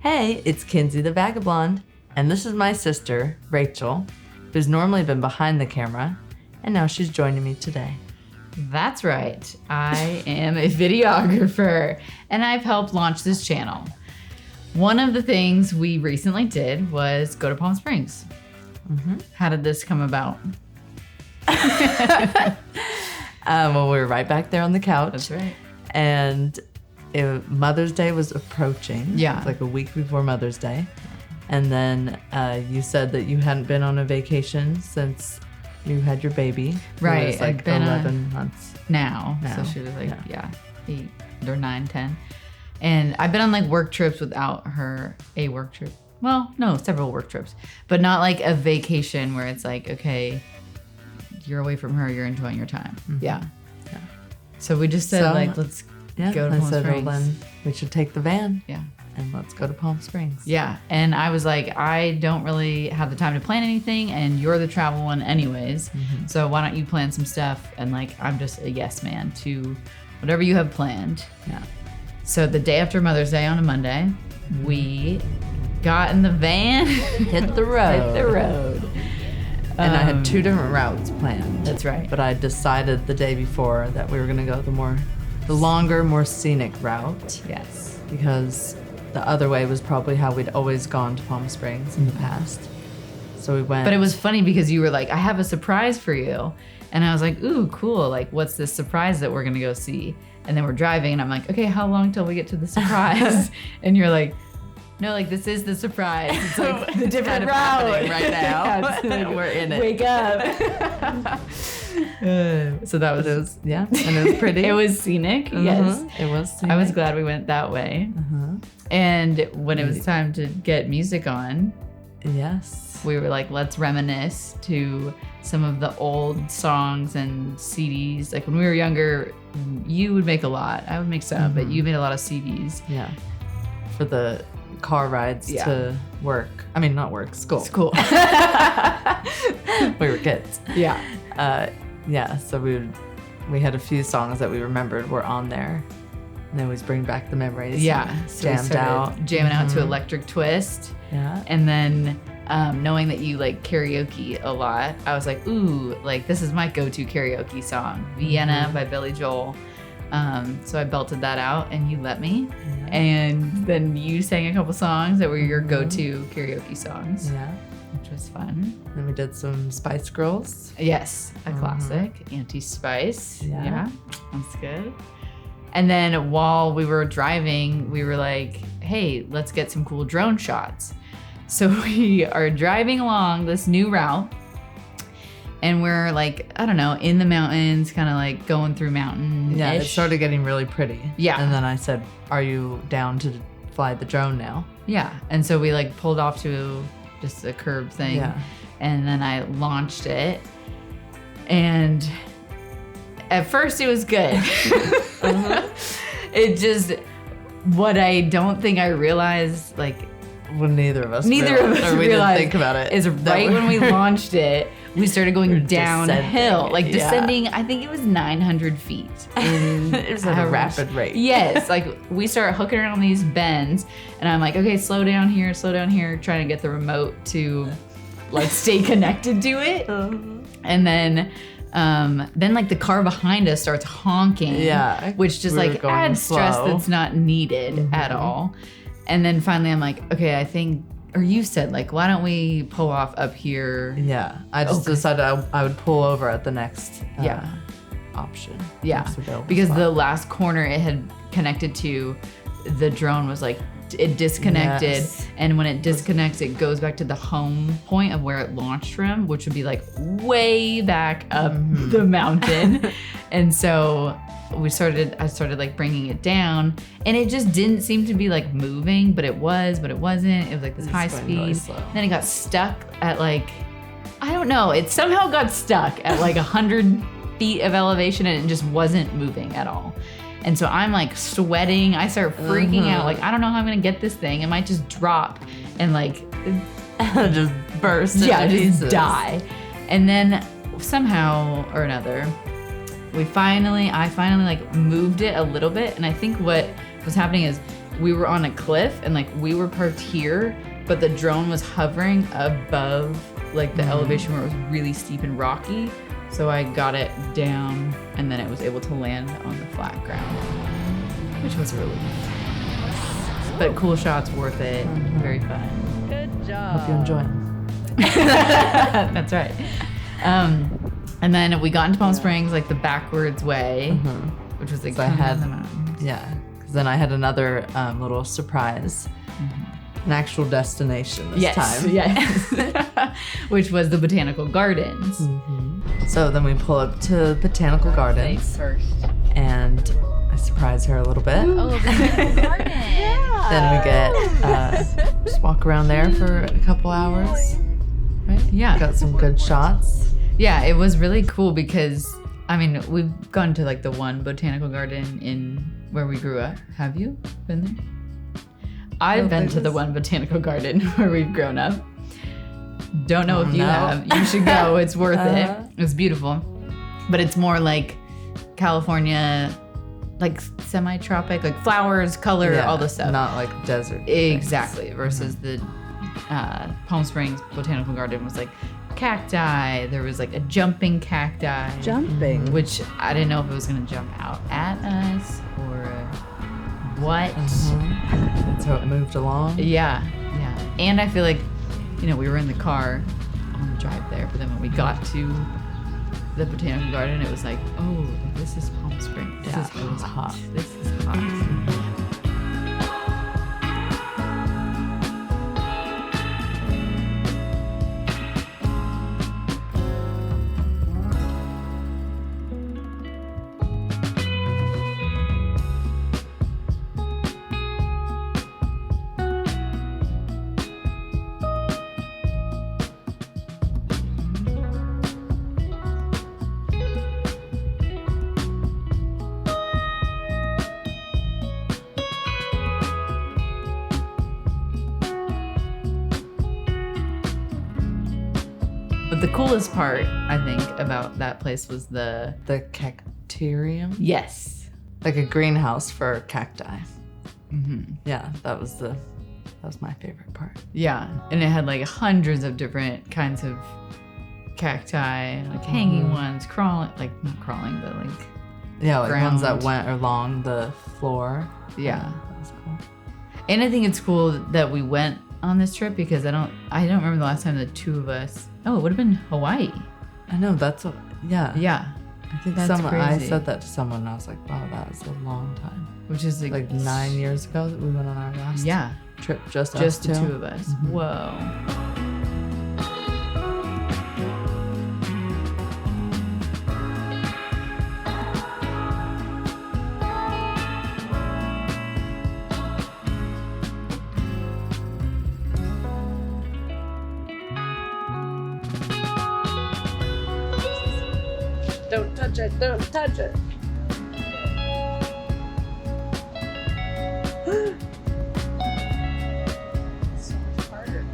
Hey, it's Kinsey the Vagabond, and this is my sister, Rachel, who's normally been behind the camera, and now she's joining me today. That's right. I am a videographer, and I've helped launch this channel. One of the things we recently did was go to Palm Springs. Mm-hmm. How did this come about? Well, we were right back there on the couch. That's right. And Mother's Day was approaching. Yeah. Like a week before Mother's Day. And then you said that you hadn't been on a vacation since you had your baby. Right. It was like I've been 11 months. Now. So she was like, 8 or 9, 10. And I've been on like work trips without her, a work trip. Well, no, several work trips, but not like a vacation where it's like, okay, you're away from her, you're enjoying your time. Mm-hmm. Yeah. So we just said let's go to Palm Springs. Well, then we should take the van. Yeah. And let's go to Palm Springs. Yeah. And I was like, I don't really have the time to plan anything, and you're the travel one anyways. Mm-hmm. So why don't you plan some stuff? And like, I'm just a yes man to whatever you have planned. Yeah. So the day after Mother's Day on a Monday, we got in the van, hit the road. And I had 2 different routes planned. That's right. But I decided the day before that we were going to go the longer, more scenic route. Yes. Because the other way was probably how we'd always gone to Palm Springs in the past. So we went. But it was funny because you were like, I have a surprise for you. And I was like, ooh, cool. Like, what's this surprise that we're going to go see? And then we're driving and I'm like, okay, how long till we get to the surprise? And you're like, no, like this is the surprise. It's like the different route right now. Like, we're in it. Wake up. So that was it. Yeah, and it was pretty. It was scenic. Mm-hmm. Yes, it was scenic. I was glad we went that way. And when it was time to get music on, yes, we were like, let's reminisce to some of the old songs and CDs. Like when we were younger, you would make a lot. I would make some, but you made a lot of CDs. Yeah, for the car rides to work. I mean, not work, school. School. We were kids. Yeah. So we had a few songs that we remembered were on there. And they always bring back the memories. Yeah. So jamming out to Electric Twist. Yeah. And then knowing that you like karaoke a lot, I was like, ooh, like this is my go-to karaoke song, Vienna by Billy Joel. So I belted that out and you let me. Yeah. And then you sang a couple songs that were your go-to karaoke songs. Yeah. Which was fun. Then we did some Spice Girls. Yes, a classic. Anti-Spice. Yeah. That's good. And then while we were driving, we were like, hey, let's get some cool drone shots. So we are driving along this new route. And we're like, I don't know, in the mountains, kind of like going through mountain-ish. Yeah, it started getting really pretty. Yeah. And then I said, are you down to fly the drone now? Yeah. And so we like pulled off to just a curb thing. Yeah. And then I launched it. And at first it was good. It just, what I don't think I realized, like, well, neither of us realized, didn't think about it. Is right when we launched it, we started going downhill, like descending. Yeah. I think it was 900 feet. It was at a rapid rate. Yes, like we start hooking around these bends, and I'm like, okay, slow down here, trying to get the remote to like stay connected to it. And then like the car behind us starts honking. Yeah, which just like adds stress that's not needed at all. And then finally I'm like, okay, I think, or you said like, why don't we pull off up here? Yeah, I just decided I would pull over at the next option. Yeah, because the last corner it had connected to, the drone was like, it disconnected. Yes. And when it disconnects, it goes back to the home point of where it launched from, which would be like way back up the mountain. And so I started like bringing it down, and it just didn't seem to be like moving, but it wasn't. It was like this high speed. Really then it got stuck at like, I don't know. It somehow got stuck at like 100 feet of elevation, and it just wasn't moving at all. And so I'm like sweating. I start freaking out. Like, I don't know how I'm going to get this thing. It might just drop and like just burst. Yeah, just die. And then somehow or another, I finally like moved it a little bit. And I think what was happening is we were on a cliff and like we were parked here, but the drone was hovering above like the elevation where it was really steep and rocky. So I got it down and then it was able to land on the flat ground, which was really nice. But cool shots, worth it. Very fun. Good job. Hope you enjoy them. That's right. And then we got into Palm Springs like the backwards way, which was like so the mountains. Yeah, because then I had another little surprise. An actual destination this time. Yes. Which was the Botanical Gardens. So then we pull up to Botanical Gardens First. and I surprise her a little bit. Oh, Botanical Garden. Yeah. Then we get just walk around there for a couple hours. Right? Yeah. Got some good shots. Yeah, it was really cool because, I mean, we've gone to like the one botanical garden in where we grew up. Have you been there? I've been to the one botanical garden where we've grown up. Don't know if you have. You should go. It's worth it. It's beautiful. But it's more like California, like semi-tropic, like flowers, color, all the stuff. Not like desert. Exactly. Versus the Palm Springs Botanical Garden was like cacti. There was like a jumping cacti. Jumping. Which I didn't know if it was going to jump out at us or what. That's how it moved along. Yeah. And I feel like, you know, we were in the car on the drive there, but then when we got to the Botanical Garden, it was like, oh, this is Palm Springs. This is hot. This is hot. But the coolest part, I think, about that place was the cacterium. Yes. Like a greenhouse for cacti. Yeah, that was my favorite part. Yeah, and it had like hundreds of different kinds of cacti, like hanging ones, crawling, like not crawling, but like like ground. ones that went along the floor. Yeah, that was cool. And I think it's cool that we went on this trip because I don't remember the last time the two of us. Oh, it would have been Hawaii. I know that's what. Yeah. I think That's I crazy. said that to someone and I was like, wow, that was a long time. Which is Like 9 years ago that we went on our last trip, just the us two. two of us. Whoa. Don't touch it. Don't touch it. So much harder.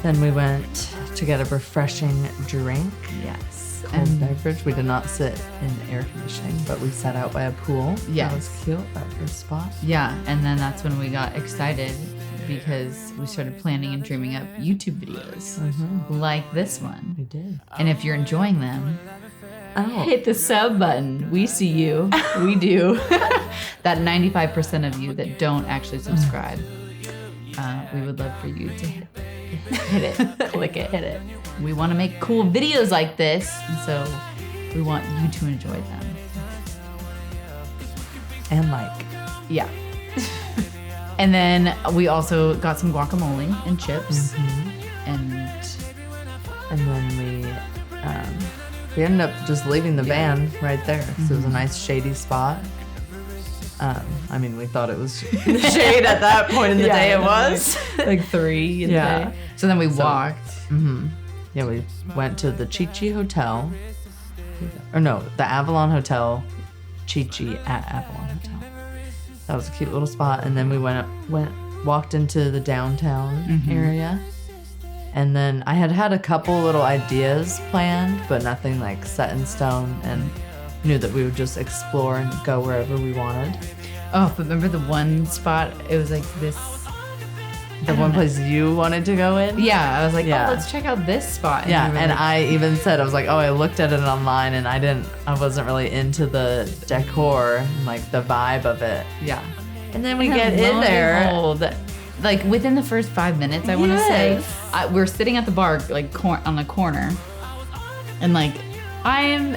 Then we went to get a refreshing drink. Yes. Cold beverage. We did not sit in air conditioning, but we sat out by a pool. Yes. That was cute, that first spot. Yeah, and then that's when we got excited because we started planning and dreaming up YouTube videos like this one. We did. And if you're enjoying them, Oh. hit the sub button. We see you. We do. That 95% of you that don't actually subscribe, we would love for you to hit it, click it, hit it. We want to make cool videos like this, and so we want you to enjoy them. And like. Yeah. And then we also got some guacamole and chips, and then we ended up just leaving the van right there. So it was a nice shady spot. I mean, we thought it was shade at that point in the day. It was like 3 in the day. So then we walked. yeah, we went to the Chi-Chi Hotel. Or no, the Avalon Hotel. Chi-Chi at Avalon Hotel. That was a cute little spot. And then we walked into the downtown area. And then I had a couple little ideas planned, but nothing like set in stone, and knew that we would just explore and go wherever we wanted. Oh, but remember the one spot? It was like this. The one place you wanted to go in? Yeah, I was like, Yeah. oh, let's check out this spot. And Yeah, we were and like, I even said, I was like, oh, I looked at it online and I wasn't really into the decor and like the vibe of it. yeah. And then we get in there. Like within the first 5 minutes, I want to say, Yes. we're sitting at the bar, like on the corner, and like I'm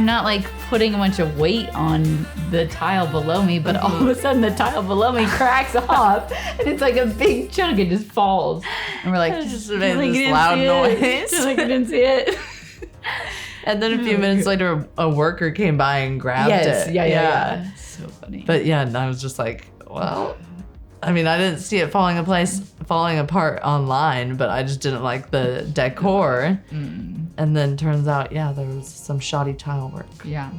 not like putting a bunch of weight on the tile below me, but all of a sudden the tile below me cracks off, and it's like a big chunk. It just falls, and we're like, It just "Like, made you this didn't loud see it?" noise. Just like you didn't see it. And then a few minutes later, a worker came by and grabbed it. Yeah. So funny. But yeah, and I was just like, well, I mean, I didn't see it falling apart online, but I just didn't like the decor. And then turns out, yeah, there was some shoddy tile work. Yeah.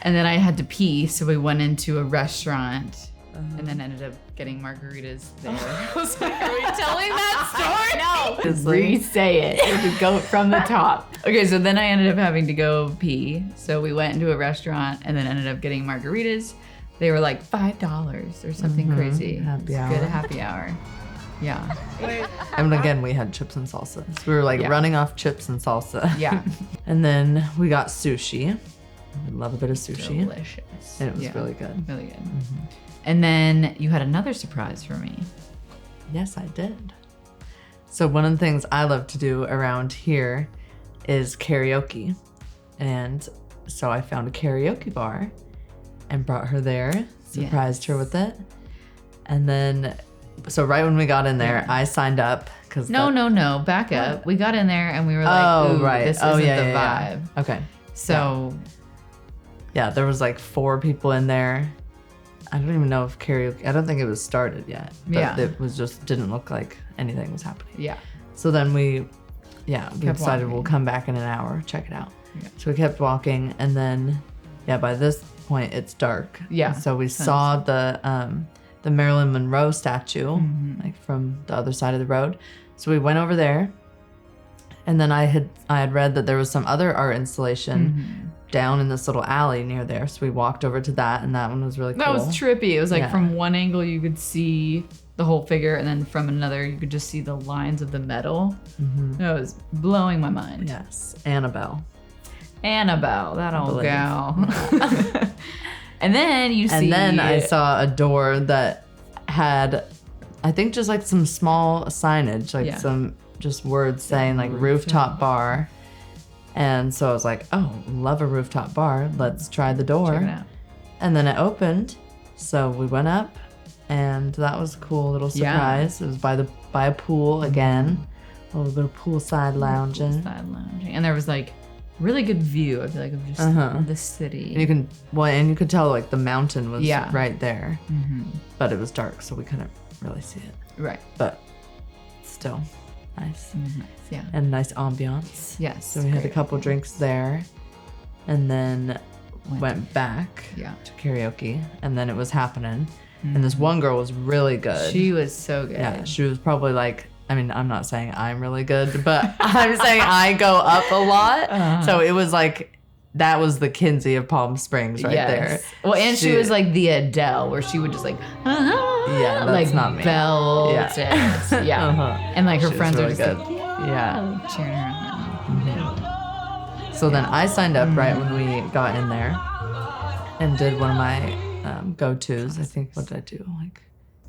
And then I had to pee, so we went into a restaurant and then ended up getting margaritas there. Are we telling that story? No. Re-say it. We had to go from the top. Okay, so then I ended up having to go pee. So we went into a restaurant and then ended up getting margaritas. They were like $5 or something crazy. Happy It's hour. Good happy hour. Yeah. And again, we had chips and salsa. So we were like Yeah. running off chips and salsa. Yeah. And then we got sushi. I love a bit of sushi. Delicious. And it was Yeah. really good. Really good. And then you had another surprise for me. Yes, I did. So one of the things I love to do around here is karaoke. And so I found a karaoke bar and brought her there, surprised her with it. And then, so right when we got in there, I signed up. Cause No, back up. We got in there and we were like, Oh, ooh, right. this Oh, isn't yeah, the yeah, vibe. yeah. Okay. So, Yeah, there was like 4 people in there. I don't even know if karaoke, I don't think it was started yet. But Yeah. it was just, didn't look like anything was happening. yeah. So then we decided walking. we'll come back in an hour, check it out. Yeah. So we kept walking, and then, by this point it's dark. Yeah. And so we saw the Marilyn Monroe statue, Mm-hmm. like from the other side of the road. So we went over there, and then I had read that there was some other art installation down in this little alley near there. So we walked over to that, and that one was really cool. That was trippy. It was like Yeah. from one angle you could see the whole figure, and then from another you could just see the lines of the metal. That was blowing my mind. Yes, Annabelle. Annabelle, that old believe. gal. And then you see. And then I saw a door that had, I think, just like some small signage, like Yeah. some just words saying like rooftop bar. And so I was like, oh, love a rooftop bar. Let's try the door. Check it out. And then it opened. So we went up, and that was a cool little Yeah. surprise. It was by a pool again. A little bit of poolside lounging. Side lounging. And there was like really good view, I feel like, of just the city. And you could tell like the mountain was Yeah. right there. But it was dark, so we couldn't really see it. Right. But still nice. Nice. Yeah. And nice ambiance. Yes. So we had a great. couple drinks there, and then went back Yeah. to karaoke, and then it was happening. And this one girl was really good. She was so good. Yeah, she was probably like, I mean, I'm not saying I'm really good, but I'm saying I go up a lot. So it was like, that was the Kinsey of Palm Springs right there. Well, and she was like the Adele, where she would just like, Yeah, that's like not me. belt Yeah. it. Yeah. And like her She was friends really were just good. like, Yeah. cheering her on. So then I signed up right when we got in there and did one of my go-tos. I think, what did I do? Like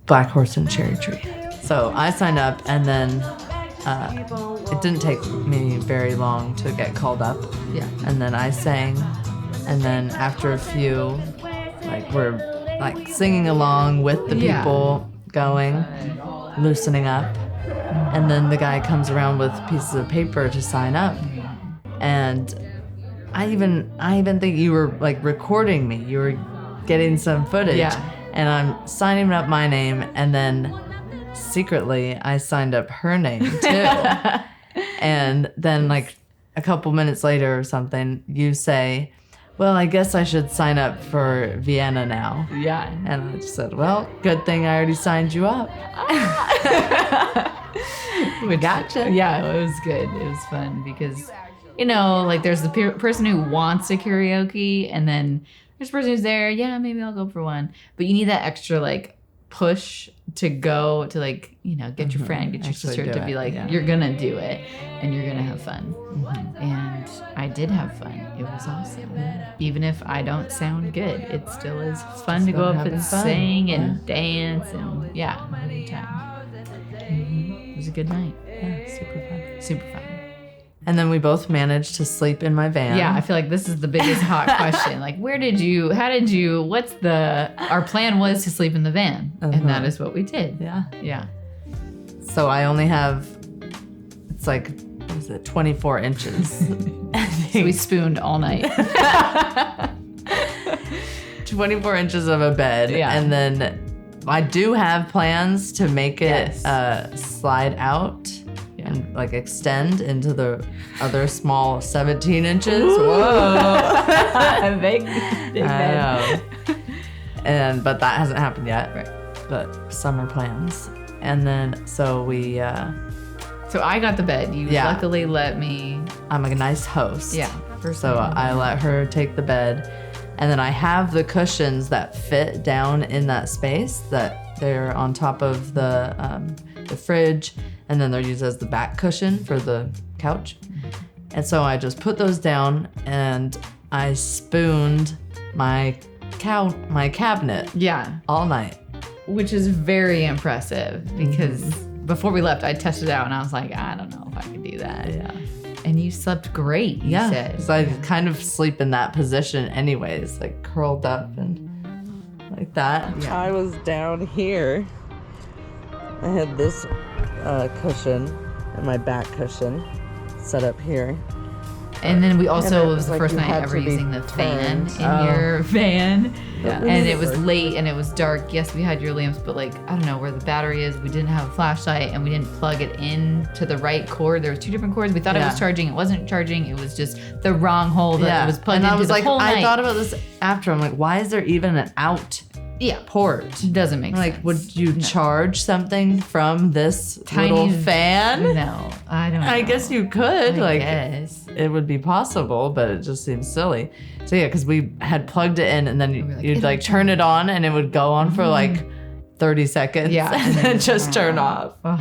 Black Horse and Cherry Tree. So I signed up, and then it didn't take me very long to get called up. Yeah. And then I sang, and then after a few, like we're like singing along with the Yeah. people going, loosening up. And then the guy comes around with pieces of paper to sign up. And I even think you were like recording me. You were getting some footage. Yeah. And I'm signing up my name and then secretly, I signed up her name too. And then like a couple minutes later or something, you say, well, I guess I should sign up for Vienna now. Yeah. And I just said, well, good thing I already signed you up. Gotcha. Yeah, it was good. It was fun because, you know, like there's the person who wants a karaoke, and then there's a person who's there, yeah, maybe I'll go for one. But you need that extra like push to go to like, you know, get your friend, get your Actually sister do to be it, like, yeah. you're gonna do it and you're gonna have fun. And I did have fun. It was awesome. Even if I don't sound good, it still is fun to go fun up and having fun. sing and dance and yeah, have a good time. It was a good night. Yeah, super fun. Super fun. And then we both managed to sleep in my van. Yeah, I feel like this is the biggest hot question. Like, our plan was to sleep in the van. And that is what we did. Yeah. Yeah. So I only have, it's like, what is it, 24 inches. So we spooned all night. 24 inches of a bed. Yeah. And then I do have plans to make it slide out and like extend into the other small 17 inches. Whoa. Big I bed. know. But that hasn't happened yet. Right. But summer plans. And then, so we, So I got the bed. You Yeah. luckily let me. I'm a nice host. Yeah. So I let her take the bed. And then I have the cushions that fit down in that space, that they're on top of the fridge, and then they're used as the back cushion for the couch. And so I just put those down, and I spooned my cabinet Yeah. all night. Which is very impressive because before we left, I tested it out and I was like, I don't know if I can do that. Yeah. And you slept great, you said. So I kind of sleep in that position anyways, like curled up and like that. Yeah. I was down here. I had this cushion and my back cushion set up here. And then we also, And it it was the like first you night had ever to be using the fan turned. in your van. Yeah. And it was late and it was dark. Yes, we had your lamps, but like, I don't know where the battery is. We didn't have a flashlight and we didn't plug it in to the right cord. There was 2 different cords. We thought it was charging. It wasn't charging. It was just the wrong hole that it was plugged and into I was the like, whole night. I thought about this after. I'm like, why is there even an out yeah, port? it doesn't make Like, sense. would you charge something from this little fan? No, I don't know. I guess you could. I like, guess. it would be possible, but it just seems silly. So yeah, because we had plugged it in, and then were like, you'd it'll like turn it on, and it would go on for like 30 seconds, Yeah, and then just turn off. Oh,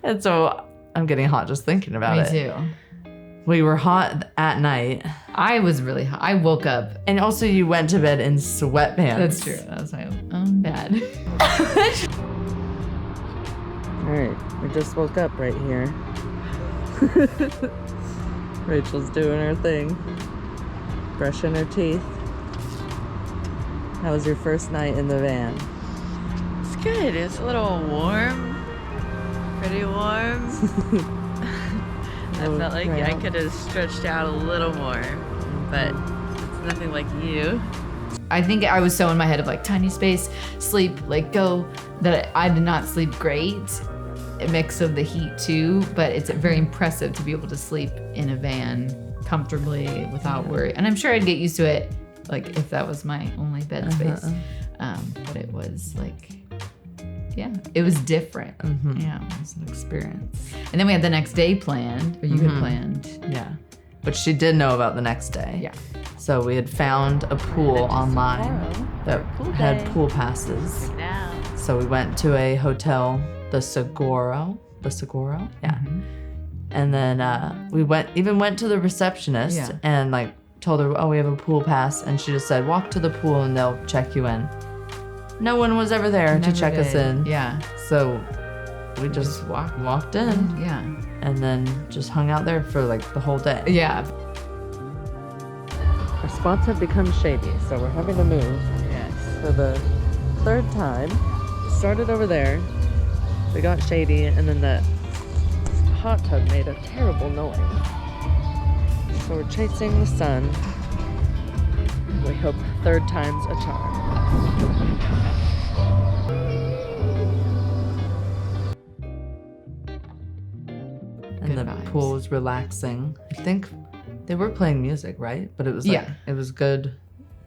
And so I'm getting hot just thinking about me it. too. We were hot at night, I was really hot. I woke up. and also you went to bed in sweatpants. That's true. That was my own bad. Alright, we just woke up right here. Rachel's doing her thing. Brushing her teeth. How was your first night in the van? It's good. It's a little warm. Pretty warm. I felt like I could have stretched out a little more, but it's nothing like you. I think I was so in my head of like tiny space, sleep, like go, that I did not sleep great. A mix of the heat too, but it's very impressive to be able to sleep in a van comfortably without worry. And I'm sure I'd get used to it, like if that was my only bed space. But it was like, yeah, it was different. Yeah, it was an experience. And then we had the next day planned, or you had planned. Yeah. But she did know about the next day. Yeah. So we had found a pool online that had pool passes. Now, So we went to a hotel, the Saguaro. Yeah. And then we went to the receptionist Yeah. and like told her, oh, we have a pool pass. And she just said, walk to the pool and they'll check you in. No one was ever there to Never check us did. in. Yeah. So we just walked in Yeah. and then just hung out there for like the whole day. Yeah. Our spots have become shady, so we're having to move Yes. for the 3rd time. Started over there. We got shady, and then the hot tub made a terrible noise. So we're chasing the sun. We hope 3rd time's a charm. the vibes. pool was relaxing. I think they were playing music, right? But it was like, Yeah. it was good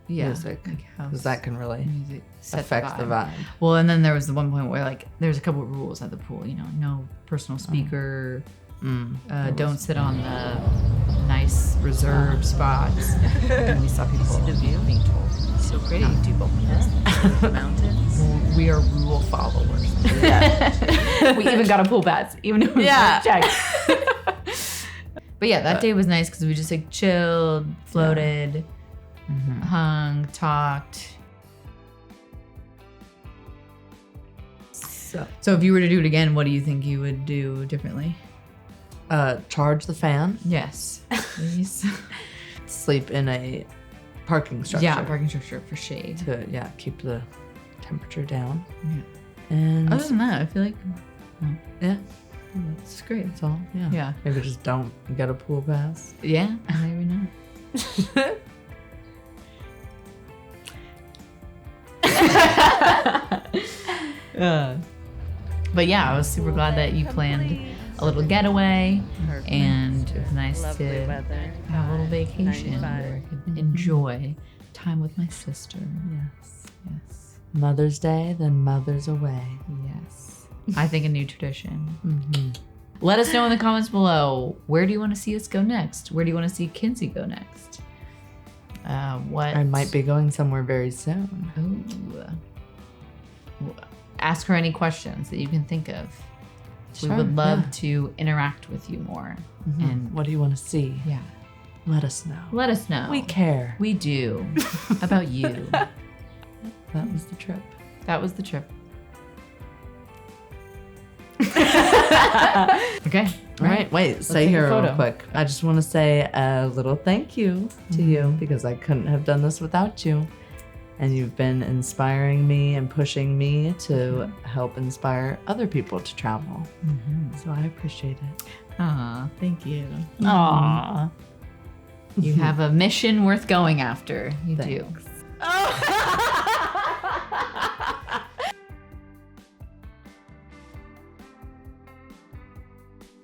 Yeah, music. like house Because that can really music set affect the vibe. Well, and then there was the one point where like there's a couple of rules at the pool. You know, no personal speaker. Don't sit on the nice reserved spots. And we saw people. The view. Being told So pretty. not to do both of those. Mountains. We are rule followers. We even got a pool pass, even if it was Yeah. checked. But yeah, that day was nice because we just like chilled, floated, hung, talked. So if you were to do it again, what do you think you would do differently? Charge the fan. Yes, please. Sleep in a parking structure. Yeah, parking structure for shade. To keep the temperature down. Yeah. And Other than that, I feel like yeah, it's great. that's all. Yeah. Yeah. Maybe just don't get a pool pass. Yeah, maybe not. But yeah, I was super glad that you planned a little getaway, Perfect. and it was nice Lovely to weather. have a little vacation 95. where I could enjoy time with my sister. Yes. Yes, Mother's Day, then Mother's Away. yes. I think a new tradition. Mm-hmm. Let us know in the comments below. Where do you want to see us go next? Where do you want to see Kinsey go next? What I might be going somewhere very soon. Ooh. Ask her any questions that you can think of. We Sure, would love yeah. to interact with you more. And What do you want to see? yeah, Let us know. let us know. We care. We do. About you. That was the trip. That was the trip. Okay. All right, wait, stay take a here real photo. quick. I just want to say a little thank you to you because I couldn't have done this without you. And you've been inspiring me and pushing me to help inspire other people to travel. So I appreciate it. Aw, thank you. Aww. You have a mission worth going after. You do. Oh.